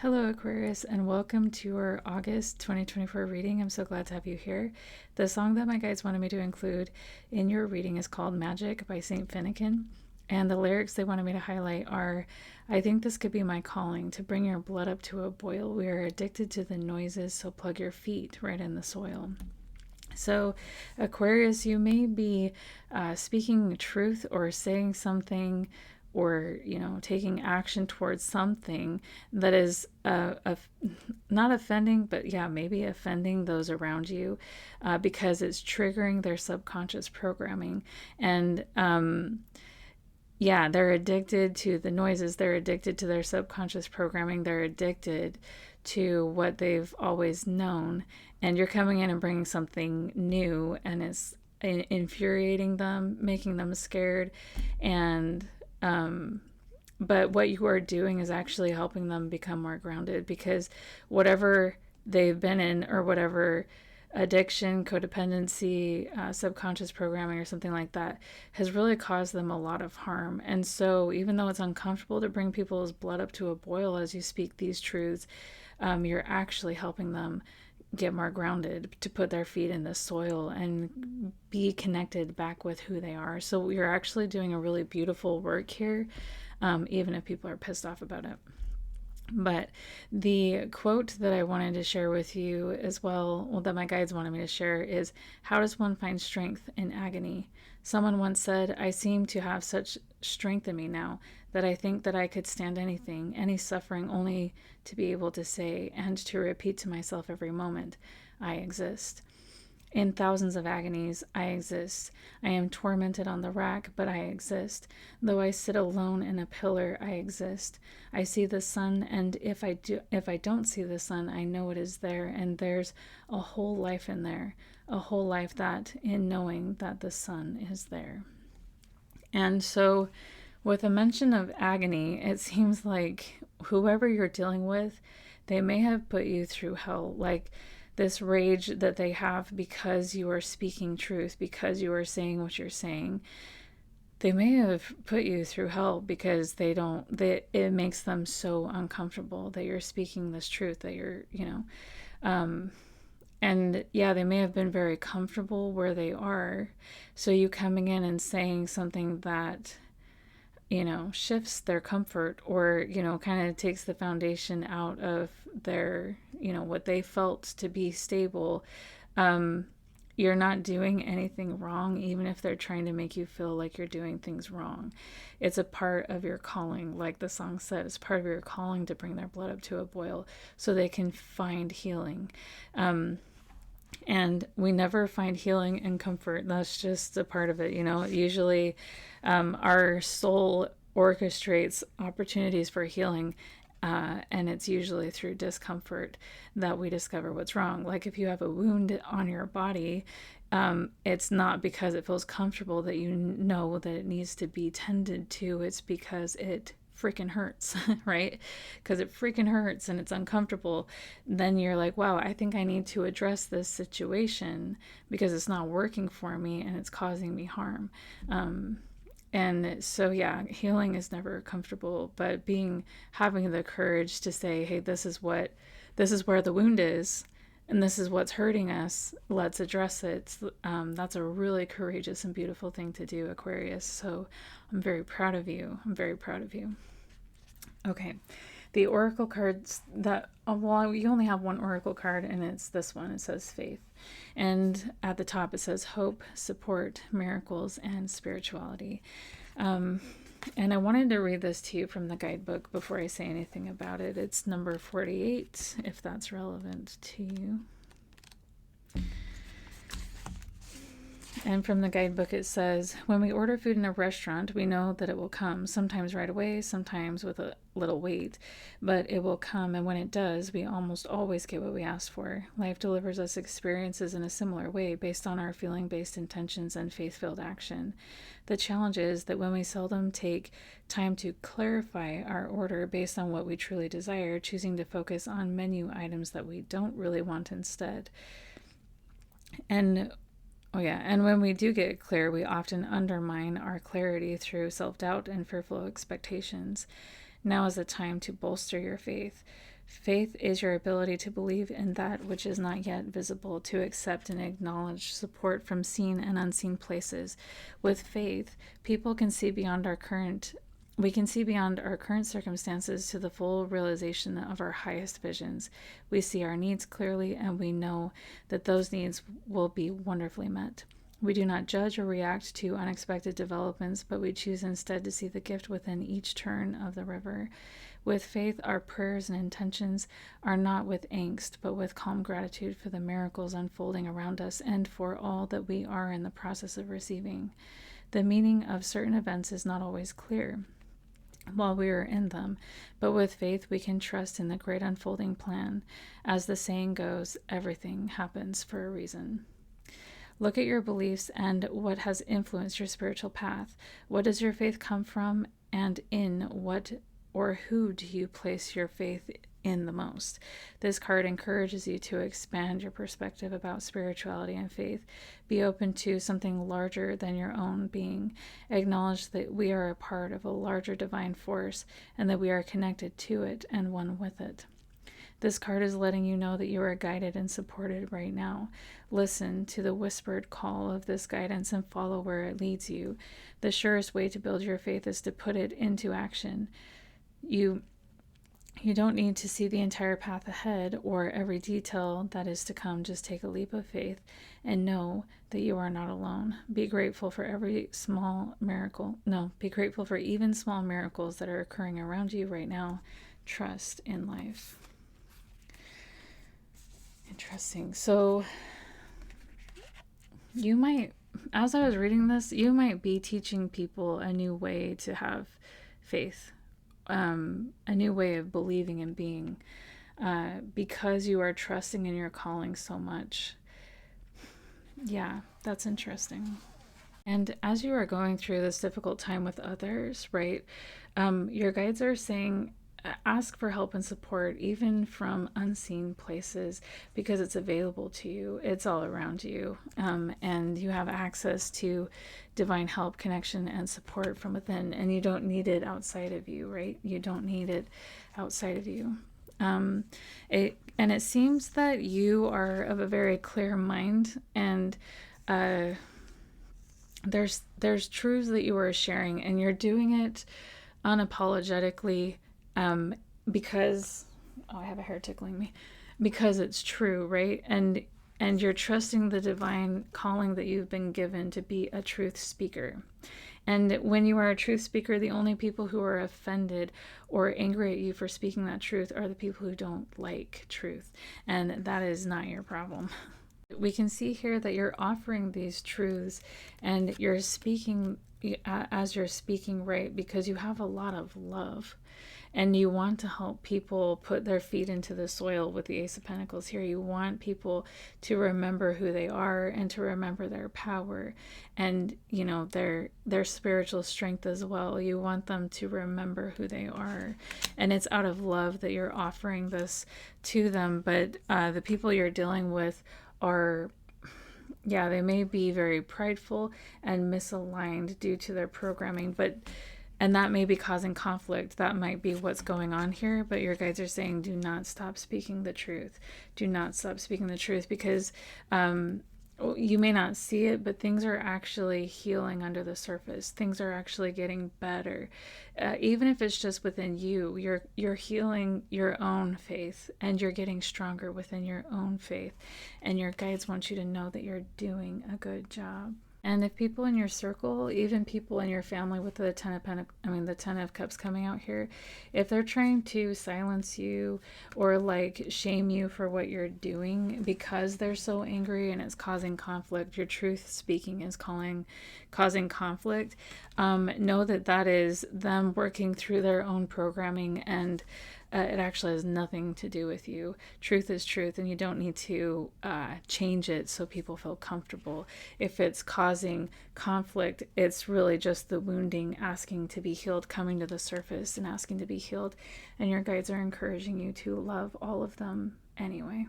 Hello, Aquarius, and welcome to our August 2024 reading. I'm so glad to have you here. The song that my guides wanted me to include in your reading is called Magic by St. Finnegan. And the lyrics they wanted me to highlight are, I think this could be my calling, to bring your blood up to a boil. We are addicted to the noises, so plug your feet right in the soil. So, Aquarius, you may be speaking truth or saying something or, taking action towards something that is not offending, but yeah, maybe offending those around you because it's triggering their subconscious programming. And yeah, they're addicted to the noises. They're addicted to their subconscious programming. They're addicted to what they've always known. And you're coming in and bringing something new, and it's infuriating them, making them scared. And, but what you are doing is actually helping them become more grounded, because whatever they've been in, or whatever addiction, codependency, subconscious programming, or something like that, has really caused them a lot of harm. And so, even though it's uncomfortable to bring people's blood up to a boil as you speak these truths, you're actually helping them get more grounded, to put their feet in the soil and be connected back with who they are. So, you're actually doing a really beautiful work here, even if people are pissed off about it. But the quote that I wanted to share with you as well, that my guides wanted me to share, is, how does one find strength in agony? Someone once said, I seem to have such strength in me now that I think that I could stand anything, any suffering, only to be able to say and to repeat to myself every moment, I exist. In thousands of agonies, I exist. I am tormented on the rack, but I exist. Though I sit alone in a pillar, I exist. I see the sun, and if I don't see the sun, I know it is there, and there's a whole life in there, a whole life that in knowing that the sun is there. And so, with a mention of agony, it seems like whoever you're dealing with, they may have put you through hell. Like, this rage that they have because you are speaking truth, because you are saying what you're saying, they may have put you through hell because it makes them so uncomfortable that you're speaking this truth, that you're, and yeah, they may have been very comfortable where they are. So you coming in and saying something that, shifts their comfort, or, kind of takes the foundation out of their, what they felt to be stable. You're not doing anything wrong, even if they're trying to make you feel like you're doing things wrong. It's a part of your calling, like the song said, it's part of your calling to bring their blood up to a boil so they can find healing. And we never find healing and comfort. That's just a part of it. Usually our soul orchestrates opportunities for healing, and it's usually through discomfort that we discover what's wrong. Like, if you have a wound on your body, it's not because it feels comfortable that you know that it needs to be tended to. It's because it freaking hurts, right? Because it freaking hurts and it's uncomfortable. Then you're like, wow, I think I need to address this situation because it's not working for me and it's causing me harm. And so, yeah, healing is never comfortable, but having the courage to say, hey, this is where the wound is, and this is what's hurting us. Let's address it. That's a really courageous and beautiful thing to do, Aquarius. So I'm very proud of you. I'm very proud of you. Okay. The oracle cards you only have one oracle card, and it's this one. It says faith. And at the top, it says hope, support, miracles, and spirituality. And I wanted to read this to you from the guidebook before I say anything about it. It's number 48, if that's relevant to you. And from the guidebook, it says, when we order food in a restaurant, we know that it will come, sometimes right away, sometimes with a little wait, but it will come, and when it does, we almost always get what we ask for. Life delivers us experiences in a similar way, based on our feeling-based intentions and faith-filled action. The challenge is that when we seldom take time to clarify our order based on what we truly desire, choosing to focus on menu items that we don't really want instead. And when we do get clear, we often undermine our clarity through self-doubt and fearful expectations. Now is the time to bolster your faith. Faith is your ability to believe in that which is not yet visible, to accept and acknowledge support from seen and unseen places. With faith, people can see beyond our current we can see beyond our current circumstances to the full realization of our highest visions. We see our needs clearly, and we know that those needs will be wonderfully met. We do not judge or react to unexpected developments, but we choose instead to see the gift within each turn of the river. With faith, our prayers and intentions are not with angst, but with calm gratitude for the miracles unfolding around us and for all that we are in the process of receiving. The meaning of certain events is not always clear while we are in them, but with faith we can trust in the great unfolding plan. As the saying goes, everything happens for a reason. Look at your beliefs and what has influenced your spiritual path. What does your faith come from, and in what or who do you place your faith in the most? This card encourages you to expand your perspective about spirituality and faith. Be open to something larger than your own being. Acknowledge that we are a part of a larger divine force and that we are connected to it and one with it. This card is letting you know that you are guided and supported right now. Listen to the whispered call of this guidance and follow where it leads you. The surest way to build your faith is to put it into action. You don't need to see the entire path ahead or every detail that is to come. Just take a leap of faith and know that you are not alone. Be grateful for every small miracle. No, be grateful for even small miracles that are occurring around you right now. Trust in life. Interesting. So you might, as I was reading this, you might be teaching people a new way to have faith, a new way of believing and being, because you are trusting in your calling so much. Yeah, that's interesting. And as you are going through this difficult time with others, right, your guides are saying, ask for help and support, even from unseen places, because it's available to you. It's all around you. And you have access to divine help, connection, and support from within. And you don't need it outside of you, right? You don't need it outside of you. It seems that you are of a very clear mind, and there's truths that you are sharing, and you're doing it unapologetically, because I have a hair tickling me, because it's true, right? And you're trusting the divine calling that you've been given to be a truth speaker. And when you are a truth speaker, the only people who are offended or angry at you for speaking that truth are the people who don't like truth, and that is not your problem. We can see here that you're offering these truths, and you're speaking as you're speaking, right, because you have a lot of love and you want to help people put their feet into the soil with the Ace of Pentacles here. You want people to remember who they are and to remember their power and, you know, their spiritual strength as well. You want them to remember who they are, and it's out of love that you're offering this to them. But the people you're dealing with are, yeah, they may be very prideful and misaligned due to their programming, and that may be causing conflict. That might be what's going on here, but your guides are saying, do not stop speaking the truth. Do not stop speaking the truth, because you may not see it, but things are actually healing under the surface. Things are actually getting better. Even if it's just within you, you're healing your own faith, and you're getting stronger within your own faith. And your guides want you to know that you're doing a good job. And if people in your circle, even people in your family with the Ten of Cups coming out here, if they're trying to silence you or like shame you for what you're doing because they're so angry and it's causing conflict, your truth speaking is causing conflict, know that is them working through their own programming, and it actually has nothing to do with you. Truth is truth, and you don't need to change it so people feel comfortable. If it's causing conflict, it's really just the wounding asking to be healed, coming to the surface and asking to be healed. And your guides are encouraging you to love all of them anyway.